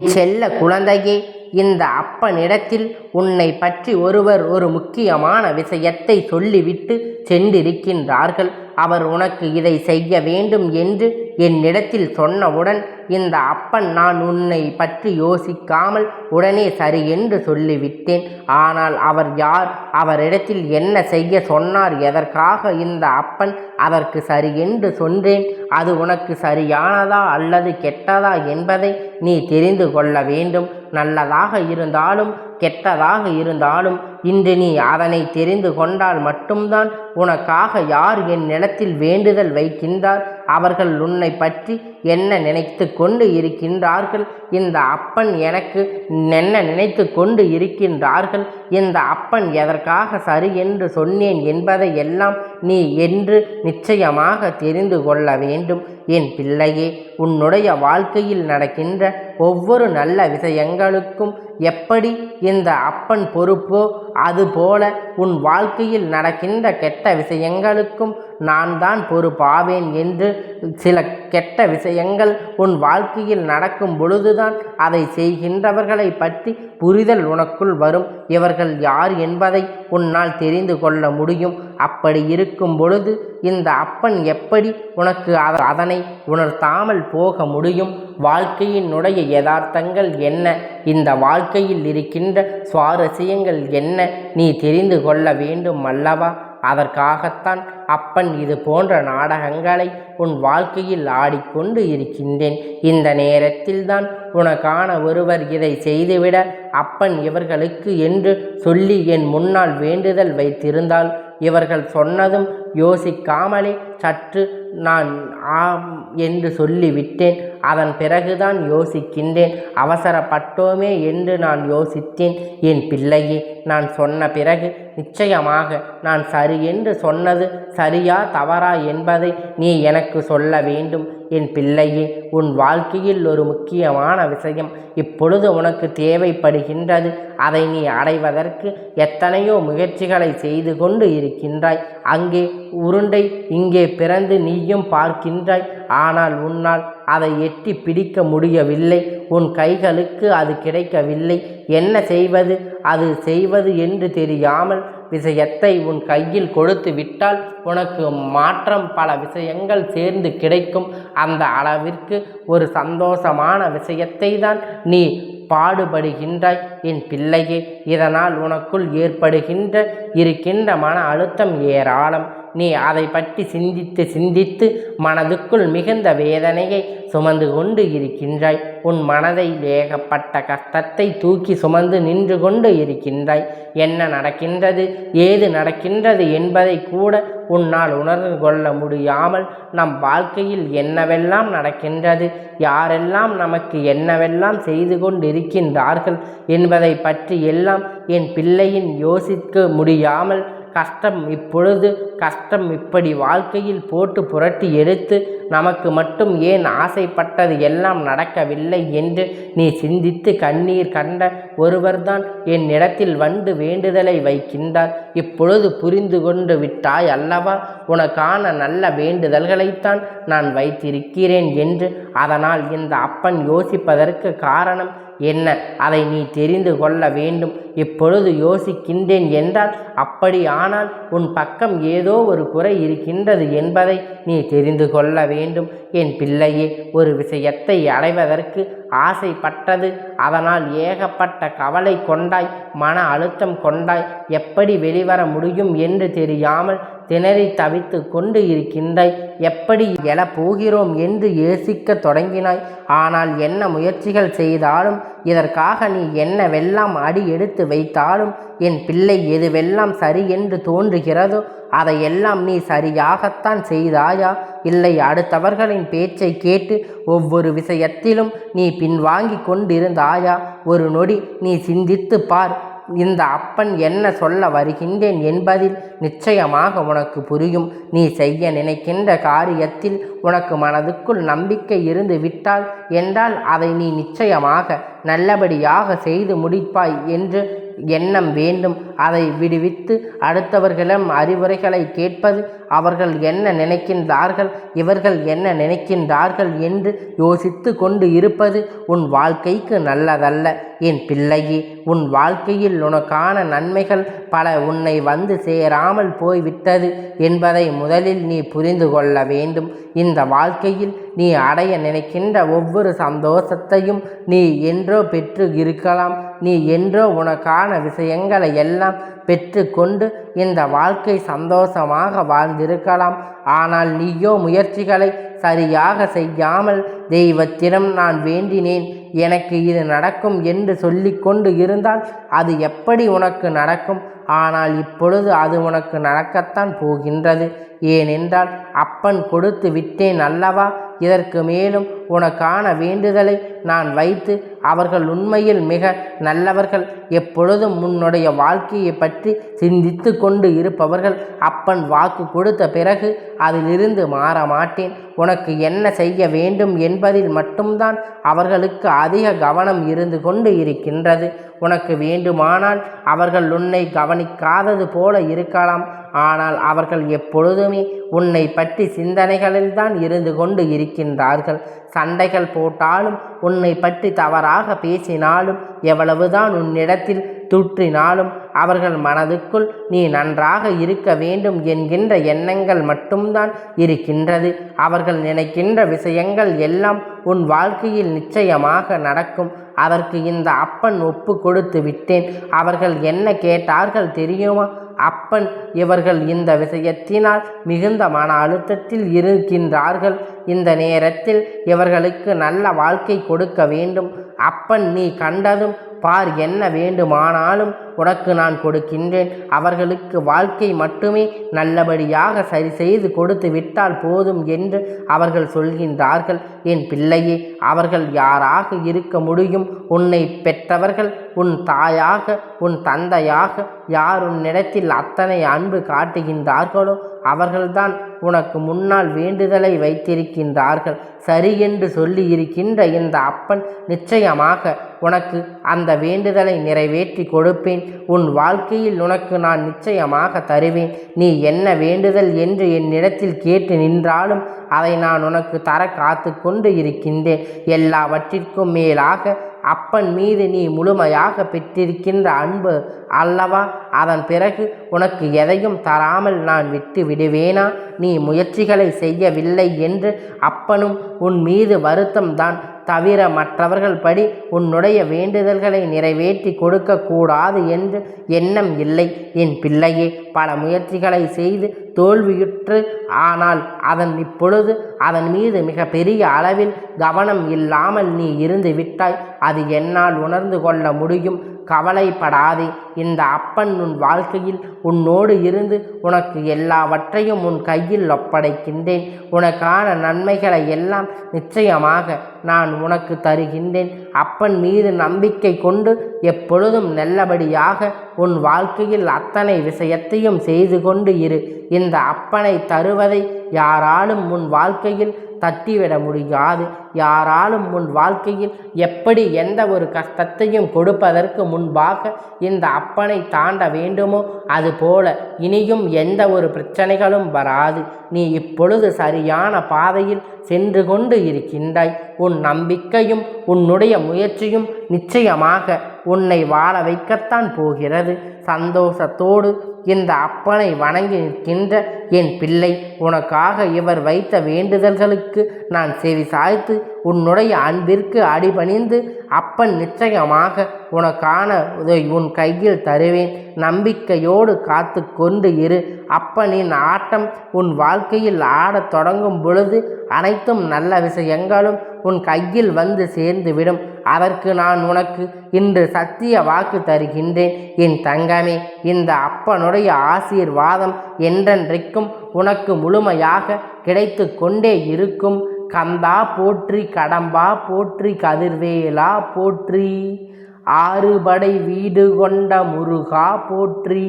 செல்ல குழந்தையே, இந்த அப்பனிடத்தில் உன்னை பற்றி ஒருவர் ஒரு முக்கியமான விஷயத்தை சொல்லிவிட்டு சென்றிருக்கின்றார்கள். அவர் உனக்கு இதை செய்ய வேண்டும் என்று என்னிடத்தில் சொன்னவுடன் இந்த அப்பன் நான் உன்னை பற்றி யோசிக்காமல் உடனே சரி என்று சொல்லிவிட்டேன். ஆனால் அவர் யார், அவரிடத்தில் என்ன செய்ய சொன்னார், எதற்காக இந்த அப்பன் அதற்கு சரி என்று சொன்னேன், அது உனக்கு சரியானதா அல்லது கெட்டதா என்பதை நீ தெரிந்து கொள்ள வேண்டும். நல்லதாக இருந்தாலும் கெட்டதாக இருந்தாலும் இன்று நீ அதனை தெரிந்து கொண்டால் மட்டும்தான் உனக்காக யார் என் நிலத்தில் வேண்டுதல் வைக்கின்றார், அவர்கள் உன்னை பற்றி என்ன நினைத்து கொண்டு இருக்கின்றார்கள், இந்த அப்பன் எனக்கு என்ன நினைத்து கொண்டு இருக்கின்றார்கள், இந்த அப்பன் எதற்காக சரி என்று சொன்னேன் என்பதை எல்லாம் நீ என்று நிச்சயமாக தெரிந்து கொள்ள வேண்டும். என் பிள்ளையே, உன்னுடைய வாழ்க்கையில் நடக்கின்ற ஒவ்வொரு நல்ல விஷயங்களுக்கும் எப்படி இந்த அப்பன் பொறுப்போ அதுபோல உன் வாழ்க்கையில் நடக்கின்ற கெட்ட விஷயங்களுக்கும் நான் தான் பொறுப்பாவேன் என்று சில கெட்ட விஷயங்கள் உன் வாழ்க்கையில் நடக்கும் பொழுதுதான் அதை செய்கின்றவர்களை பற்றி புரிதல் உனக்குள் வரும். இவர்கள் யார் என்பதை உன்னால் தெரிந்து கொள்ள முடியும். அப்படி இருக்கும் பொழுது இந்த அப்பன் எப்படி உனக்கு அதனை உணர்த்தாமல் போக முடியும்? வாழ்க்கையினுடைய யதார்த்தங்கள் என்ன, இந்த வாழ்க்கையில் இருக்கின்ற சுவாரஸ்யங்கள் என்ன, நீ தெரிந்து கொள்ள வேண்டும் அல்லவா? அதற்காகத்தான் அப்பன் இது போன்ற நாடகங்களை உன் வாழ்க்கையில் ஆடிக்கொண்டு இருக்கின்றேன். இந்த நேரத்தில்தான் உனக்கான ஒருவர் இதை செய்துவிட அப்பன் இவர்களுக்கு என்று சொல்லி என் முன்னால் வேண்டுதல் வைத்திருந்தால் இவர்கள் சொன்னதும் யோசிக்காமலே சற்று நான் ஆம் என்று சொல்லிவிட்டேன். அதன் பிறகுதான் யோசிக்கின்றேன். அவசரப்பட்டோமே என்று நான் யோசித்தேன். என் பிள்ளையே, நான் சொன்ன பிறகு நிச்சயமாக நான் சரி என்று சொன்னது சரியா தவறா என்பதை நீ எனக்கு சொல்ல வேண்டும். என் பிள்ளையே, உன் வாழ்க்கையில் ஒரு முக்கியமான விஷயம் இப்பொழுது உனக்கு தேவைப்படுகின்றது. அதை நீ அடைவதற்கு எத்தனையோ முயற்சிகளை செய்து கொண்டு இருக்கின்றாய். அங்கே உருண்டை இங்கே பிறந்து நீயும் பார்க்கின்றாய். ஆனால் உன்னால் அதை எட்டி பிடிக்க முடியவில்லை. உன் கைகளுக்கு அது கிடைக்கவில்லை. என்ன செய்வது, அது செய்வது என்று தெரியாமல் விஷயத்தை உன் கையில் கொடுத்து விட்டால் உனக்கு மாற்றம் பல விஷயங்கள் சேர்ந்து கிடைக்கும். அந்த அளவிற்கு ஒரு சந்தோஷமான விஷயத்தை தான் நீ பாடுபடுகின்றாய். என் பிள்ளையே, இதனால் உனக்குள் இருக்கின்ற மன அழுத்தம் ஏராளம். நீ அதை பற்றி சிந்தித்து மனதுக்குள் மிகுந்த வேதனையை சுமந்து கொண்டு இருக்கின்றாய். உன் மனதை ஏகப்பட்ட கஷ்டத்தை தூக்கி சுமந்து நின்று கொண்டு இருக்கின்றாய். என்ன நடக்கின்றது, ஏது நடக்கின்றது என்பதை கூட உன்னால் உணர்ந்து கொள்ள முடியாமல் நம் வாழ்க்கையில் என்னவெல்லாம் நடக்கின்றது, யாரெல்லாம் நமக்கு என்னவெல்லாம் செய்து கொண்டிருக்கின்றார்கள் என்பதை பற்றி எல்லாம் என் பிள்ளையின் யோசிக்க முடியாமல் கஷ்டம் இப்படி வாழ்க்கையில் போட்டு புரட்டி எடுத்து நமக்கு மட்டும் ஏன் ஆசைப்பட்டது எல்லாம் நடக்கவில்லை என்று நீ சிந்தித்து கண்ணீர் கண்ட ஒருவர்தான் என்னிடத்தில் வந்து வேண்டுதலை வைக்கின்றார். இப்பொழுது புரிந்து கொண்டு விட்டாய் அல்லவா? உனக்கான நல்ல வேண்டுதல்களைத்தான் நான் வைத்திருக்கிறேன் என்று. அதனால் இந்த அப்பன் யோசிப்பதற்கு காரணம் என்ன, அதை நீ தெரிந்து கொள்ள வேண்டும். இப்பொழுது யோசிக்கின்றேன் என்றால் அப்படியானால் உன் பக்கம் ஏதோ ஒரு குறை இருக்கின்றது என்பதை நீ தெரிந்து கொள்ள வேண்டும். என் பிள்ளையே, ஒரு விஷயத்தை அடைவதற்கு ஆசைப்பட்டது, அதனால் ஏகப்பட்ட கவலை கொண்டாய், மன அழுத்தம் கொண்டாய். எப்படி வெளிவர முடியும் என்று தெரியாமல் திணறி தவித்து கொண்டு இருக்கின்றாய். எப்படி எழப்போகிறோம் என்று யோசிக்க தொடங்கினாய். ஆனால் என்ன முயற்சிகள் செய்தாலும் இதற்காக நீ என்னவெல்லாம் அடி எடுத்து வைத்தாலும் என் பிள்ளை எதுவெல்லாம் சரி என்று தோன்றுகிறதோ அதையெல்லாம் நீ சரியாகத்தான் செய்தாயா? இல்லை அடுத்தவர்களின் பேச்சை கேட்டு ஒவ்வொரு விஷயத்திலும் நீ பின்வாங்கி கொண்டிருந்தாயா? ஒரு நொடி நீ சிந்தித்து பார். இந்த அப்பன் என்ன சொல்ல வருகின்றேன் என்பதில் நிச்சயமாக உனக்கு புரியும். நீ செய்ய நினைக்கின்ற காரியத்தில் உனக்கு மனதுக்குள் நம்பிக்கை இருந்து விட்டால் என்றால் அதை நீ நிச்சயமாக நல்லபடியாக செய்து முடிப்பாய் என்று எண்ணம் வேண்டும். அதை விடுவித்து அடுத்தவர்களிடம் அறிவுரைகளை கேட்பது, அவர்கள் என்ன நினைக்கின்றார்கள், இவர்கள் என்ன நினைக்கின்றார்கள் என்று யோசித்து கொண்டு இருப்பது உன் வாழ்க்கைக்கு நல்லதல்ல. என் பிள்ளையே, உன் வாழ்க்கையில் உனக்கான நன்மைகள் பல உன்னை வந்து சேராமல் போய்விட்டது என்பதை முதலில் நீ புரிந்து கொள்ள வேண்டும். இந்த வாழ்க்கையில் நீ அடைய நினைக்கின்ற ஒவ்வொரு சந்தோஷத்தையும் நீ என்றோ பெற்று இருக்கலாம். நீ என்றோ உனக்கான விஷயங்களை எல்லாம் பெற்று கொண்டு இந்த வாழ்க்கை சந்தோஷமாக வாழ்ந்திருக்கலாம். ஆனால் நீயோ முயற்சிகளை சரியாக செய்யாமல் தெய்வத்திடம் நான் வேண்டினேன், எனக்கு இது நடக்கும் என்று சொல்லிக்கொண்டு இருந்தால் அது எப்படி உனக்கு நடக்கும்? ஆனால் இப்பொழுது அது உனக்கு நடக்கத்தான் போகின்றது. ஏனென்றால் அப்பன் கொடுத்து விட்டேன் அல்லவா? இதற்கு மேலும் உனக்கான வேண்டுதலை நான் வைத்து, அவர்கள் உண்மையில் மிக நல்லவர்கள், எப்பொழுதும் உன்னுடைய வாழ்க்கையை பற்றி சிந்தித்து கொண்டு இருப்பவர்கள். அப்பன் வாக்கு கொடுத்த பிறகு அதிலிருந்து மாற மாட்டேன். உனக்கு என்ன செய்ய வேண்டும் என்பதில் மட்டும்தான் அவர்களுக்கு அதிக கவனம் இருந்து கொண்டு இருக்கின்றது. உனக்கு வேண்டுமானால் அவர்கள் உன்னை கவனிக்காதது போல இருக்கலாம். ஆனால் அவர்கள் எப்பொழுதுமே உன்னை பற்றி சிந்தனைகளில்தான் இருந்து கொண்டு இருக்கின்றார்கள். சண்டைகள் போட்டாலும், உன்னை பற்றி தவறாக பேசினாலும், எவ்வளவுதான் உன்னிடத்தில் தூற்றினாலும் அவர்கள் மனதுக்குள் நீ நன்றாக இருக்க வேண்டும் என்கின்ற எண்ணங்கள் மட்டும்தான் இருக்கின்றது. அவர்கள் நினைக்கின்ற விஷயங்கள் எல்லாம் உன் வாழ்க்கையில் நிச்சயமாக நடக்கும். அதற்கு இந்த அப்பன் ஒப்பு கொடுத்து விட்டேன். அவர்கள் என்ன கேட்டார்கள் தெரியுமா? அப்பன், இவர்கள் இந்த விஷயத்தினால் மிகுந்த மன அழுத்தத்தில் இருக்கின்றார்கள். இந்த நேரத்தில் இவர்களுக்கு நல்ல வாழ்க்கை கொடுக்க வேண்டும். அப்பன், நீ கண்டதும் பார், என்ன வேண்டுமானாலும் உனக்கு நான் கொடுக்கின்றேன். அவர்களுக்கு வாழ்க்கை மட்டுமே நல்லபடியாக சரி செய்து கொடுத்து விட்டால் போதும் என்று அவர்கள் சொல்கின்றார்கள். என் பிள்ளையே, அவர்கள் யாராக இருக்க முடியும்? உன்னை பெற்றவர்கள், உன் தாயாக, உன் தந்தையாக யார் உன்னிடத்தில் அத்தனை அன்பு காட்டுகின்றார்களோ அவர்கள்தான் உனக்கு முன்னால் வேண்டுதலை வைத்திருக்கின்றார்கள். சரி என்று சொல்லி இருக்கின்ற இந்த அப்பன் நிச்சயமாக உனக்கு அந்த வேண்டுதலை நிறைவேற்றி கொடுப்பேன். உன் வாழ்க்கையில் உனக்கு நான் நிச்சயமாக தருவேன். நீ என்ன வேண்டுதல் என்று என்னிடத்தில் கேட்டு நின்றாலும் அதை நான் உனக்கு தர காத்து கொண்டு இருக்கின்றேன். எல்லாவற்றிற்கும் மேலாக அப்பன் மீது நீ முழுமையாக பெற்றிருக்கின்ற அன்பு அல்லவா? அதன் பிறகு உனக்கு எதையும் தராமல் நான் விட்டு விடுவேனா? நீ முயற்சிகளை செய்யவில்லை என்று அப்பனும் உன் மீது வருத்தம்தான் தவிர மற்றவர்கள் படி உன்னுடைய வேண்டுதல்களை நிறைவேற்றி கொடுக்க கூடாது என்று எண்ணம் இல்லை. என் பிள்ளையே, பல முயற்சிகளை செய்து தோல்வியுற்று, ஆனால் இப்பொழுது அதன் மீது மிக பெரிய அளவில் கவனம் இல்லாமல் நீ இருந்து விட்டாய். அது என்னால் உணர்ந்து கொள்ள முடியும். கவலைப்படாதே. இந்த அப்பன் உன் வாழ்க்கையில் உன்னோடு இருந்து உனக்கு எல்லாவற்றையும் உன் கையில் ஒப்படைக்கின்றேன். உனக்கான நன்மைகளை எல்லாம் நிச்சயமாக நான் உனக்கு தருகின்றேன். அப்பன் மீது நம்பிக்கை கொண்டு எப்பொழுதும் நல்லபடியாக உன் வாழ்க்கையில் அத்தனை விஷயத்தையும் செய்து கொண்டு இரு. இந்த அப்பனை தருவதை யாராலும் உன் வாழ்க்கையில் தட்டிவிட முடியாது. யாராலும் உன் வாழ்க்கையில் எப்படி எந்த ஒரு கஷ்டத்தையும் கொடுப்பதற்கு முன்பாக இந்த அப்பனை தாண்ட வேண்டுமோ அதுபோல இனியும் எந்த ஒரு பிரச்சனைகளும் வராது. நீ இப்பொழுது சரியான பாதையில் சென்று கொண்டு இருக்கின்றாய். உன் நம்பிக்கையும் உன்னுடைய முயற்சியும் நிச்சயமாக உன்னை வாழ வைக்கத்தான் போகிறது. சந்தோஷத்தோடு இந்த அப்பனை வணங்கி நிற்கின்ற என் பிள்ளை, உனக்காக இவர் வைத்த வேண்டுதல்களுக்கு நான் செவி சாய்த்து உன்னுடைய அன்பிற்கு அடிபணிந்து அப்பன் நிச்சயமாக உனக்கான உன் கையில் தருவேன். நம்பிக்கையோடு காத்து கொண்டு இரு. அப்பனின் ஆட்டம் உன் வாழ்க்கையில் ஆடத் தொடங்கும் பொழுது அனைத்தும் நல்ல விஷயங்களும் உன் கையில் வந்து சேர்ந்துவிடும். அதற்கு நான் உனக்கு இன்று சத்திய வாக்கு தருகின்றேன். என் தங்கமே, இந்த அப்பனுடைய ஆசீர்வாதம் என்றென்றைக்கும் உனக்கு முழுமையாக கிடைத்து கொண்டே இருக்கும். கந்தா போற்றி, கடம்பா போற்றி, கதிர்வேலா போற்றி, ஆறுபடை வீடு கொண்ட முருகா போற்றி.